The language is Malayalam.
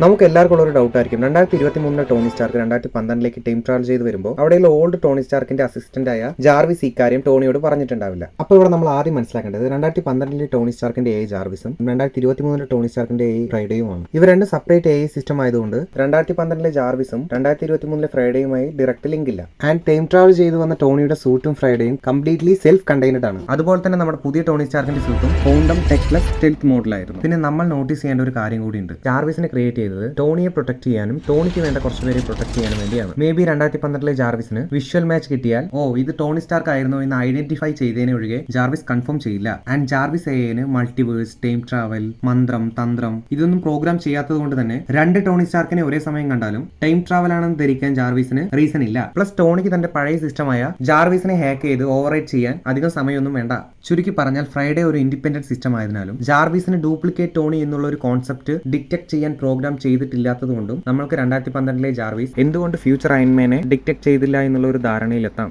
നമുക്ക് എല്ലാവർക്കും ഒരു ഡൗട്ട് ആയിരിക്കും 2023 ടോണി സ്റ്റാർക്ക് 2012 ടൈം ട്രാവൽ ചെയ്ത് വരുമ്പോൾ അവിടെയുള്ള ഓൾഡ് ടോണി സ്റ്റാർക്കിന്റെ അസിസ്റ്റന്റ് ആയ ജാർവിസ് ഇക്കാര്യം ടോണിയോട് പറഞ്ഞിട്ടുണ്ടാവില്ല. അപ്പോൾ ഇവിടെ നമ്മൾ ആദ്യം മനസ്സിലാക്കേണ്ടത് 2012 ടോണി സ്റ്റാർക്കിന്റെ ജാർവിസും 2023 ടോണി സ്റ്റാർക്കിന്റെ ഫ്രൈഡേയുമാണ്. ഇവ രണ്ട് സെപ്പറേറ്റ് സിസ്റ്റം ആയതുകൊണ്ട് 2012 ജാർവിസും 2023 ഫ്രൈഡേയുമായി ഡയറക്റ്റ് ലിങ്ക് ഇല്ല. ആൻഡ് ടൈം ട്രാവൽ ചെയ്ത് വന്ന ടോണിയുടെ സൂട്ടും ഫ്രൈഡേയും കംപ്ലീറ്റ്ലി സെൽഫ് കണ്ടെയ്നഡ് ആണ്. അതുപോലെ തന്നെ നമ്മുടെ പുതിയ ടോണി സ്റ്റാർക്കിന്റെ സൂട്ടും ക്വാണ്ടം ടെക് പ്ലസ് സ്റ്റെൽത്ത് മോഡലായിരുന്നു. പിന്നെ നമ്മൾ നോട്ടീസ് ചെയ്യേണ്ട ഒരു കാര്യം കൂടിയുണ്ട്. ജാർവിസിനെ ക്രിയേറ്റ് ചെയ്തത് ടോണിയെ പ്രൊട്ടക്ട് ചെയ്യാനും ടോണിക്ക് വേണ്ട കുറച്ചുപേരെ പ്രൊട്ടക്ട് ചെയ്യാനും വേണ്ടിയാണ്. മേ ബി 2012 ജാർവിസിന് വിഷ്വൽ മാച്ച് കിട്ടിയാൽ ഇത് ടോണി സ്റ്റാർക്ക് ആയിരുന്നു എന്ന് ഐഡന്റിഫൈ ചെയ്തതിനെ ഒഴികെ ജാർവിസ് കൺഫേം ചെയ്യില്ല. And Jarvis N multiverse, time travel, മന്ത്രം, തന്ത്രം ഇതൊന്നും പ്രോഗ്രാം ചെയ്യാത്തത് കൊണ്ട് തന്നെ രണ്ട് ടോണി സ്റ്റാർക്കിനെ ഒരേ സമയം കണ്ടാലും ടൈം ട്രാവൽ ആണെന്ന് ധരിക്കാൻ ജാർവിസിന് റീസൺ ഇല്ല. പ്ലസ് ടോണിക്ക് തന്റെ പഴയ സിസ്റ്റമായ ജാർവിസിനെ ഹാക്ക് ചെയ്ത് ഓവർറൈറ്റ് ചെയ്യാൻ അധികം സമയമൊന്നും വേണ്ട. ചുരുക്കി പറഞ്ഞാൽ ഫ്രൈഡേ ഒരു ഇൻഡിപെൻഡന്റ് സിസ്റ്റം ആയതിനാലും ജാർവിസിന് ഡ്യൂപ്ലിക്കേറ്റ് ടോണി എന്നുള്ള ഒരു കോൺസെപ്റ്റ് ഡിറ്റക്ട് ചെയ്യാൻ പ്രോഗ്രാം ചെയ്തിട്ടില്ലാത്തതുകൊണ്ടും നമ്മൾക്ക് 2012 ജാർവിസ് എന്തുകൊണ്ട് ഫ്യൂച്ചർ അയൺമാനെ ഡിറ്റക്ട് ചെയ്തില്ല എന്നുള്ള ഒരു ധാരണയിലെത്താം.